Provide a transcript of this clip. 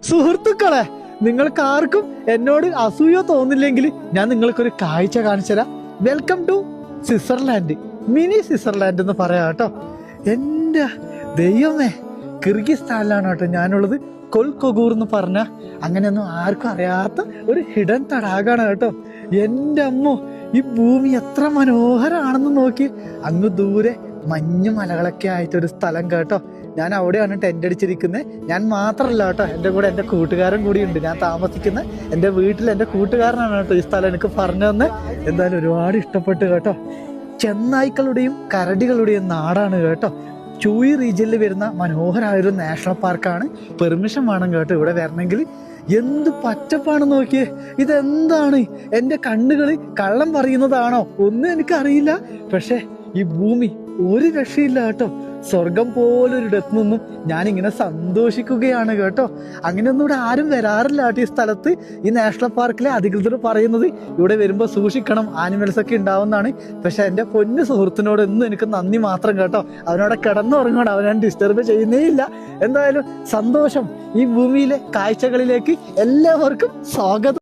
സുഹൃത്തുക്കളെ, നിങ്ങൾക്ക് ആർക്കും എന്നോട് അസൂയ തോന്നില്ലെങ്കിൽ ഞാൻ നിങ്ങൾക്കൊരു കാഴ്ച കാണിച്ചു തരാം. Welcome to Switzerland, mini Switzerland എന്ന് പറയാം കേട്ടോ. എൻ്റെ ദൈവമേ, കിർഗിസ്ഥാനിലാണ് കേട്ടോ ഞാനുള്ളത്. കൊൽക്കൊഗൂർ എന്ന് പറഞ്ഞ അങ്ങനെയൊന്നും ആർക്കും അറിയാത്ത ഒരു ഹിഡൻ തടാകാണ് കേട്ടോ. എൻ്റെ അമ്മോ, ഈ ഭൂമി എത്ര മനോഹരമാണെന്ന് നോക്കി. അങ്ങ് ദൂരെ മഞ്ഞു മലകളൊക്കെ ആയിട്ടൊരു സ്ഥലം കേട്ടോ. ഞാൻ അവിടെയാണ് ടെൻ്റ് അടിച്ചിരിക്കുന്നത്. ഞാൻ മാത്രമല്ല കേട്ടോ, എൻ്റെ കൂടെ എൻ്റെ കൂട്ടുകാരൻ കൂടിയുണ്ട്. ഞാൻ താമസിക്കുന്ന എൻ്റെ വീട്ടിൽ എൻ്റെ കൂട്ടുകാരനാണ് കേട്ടോ ഈ സ്ഥലം എനിക്ക് പറഞ്ഞു തന്നെ. എന്തായാലും ഒരുപാട് ഇഷ്ടപ്പെട്ടു കേട്ടോ. ചെന്നായ്ക്കളുടെയും കരടികളുടെയും നാടാണ് കേട്ടോ. ചൂയി റീജിയനിൽ വരുന്ന മനോഹരമായൊരു നാഷണൽ പാർക്കാണ്. പെർമിഷൻ വേണം കേട്ടോ ഇവിടെ വരണമെങ്കിൽ. എന്ത് പച്ചപ്പാണ് നോക്കിയേ. ഇതെന്താണ്? എൻ്റെ കണ്ണുകൾ കള്ളം പറയുന്നതാണോ ഒന്നും എനിക്കറിയില്ല. പക്ഷേ ഈ ഭൂമി ഒരു രക്ഷയില്ല കേട്ടോ. സ്വർഗം പോലൊരിടത്തു നിന്നും ഞാനിങ്ങനെ സന്തോഷിക്കുകയാണ് കേട്ടോ. അങ്ങനെയൊന്നും ഇവിടെ ആരും വരാറില്ല കേട്ടോ ഈ സ്ഥലത്ത്. ഈ നാഷണൽ പാർക്കിലെ അധികൃതർ പറയുന്നത് ഇവിടെ വരുമ്പോൾ സൂക്ഷിക്കണം, ആനിമൽസ് ഒക്കെ ഉണ്ടാവുന്നതാണ്. പക്ഷെ എൻ്റെ പൊന്നു സുഹൃത്തിനോട് എന്നും എനിക്ക് നന്ദി മാത്രം കേട്ടോ. അവനോടെ കിടന്നുറങ്ങണം, അവൻ ഞാൻ ഡിസ്റ്റർബ് ചെയ്യുന്നേ ഇല്ല. എന്തായാലും സന്തോഷം. ഈ ഭൂമിയിലെ കാഴ്ചകളിലേക്ക് എല്ലാവർക്കും സ്വാഗതം.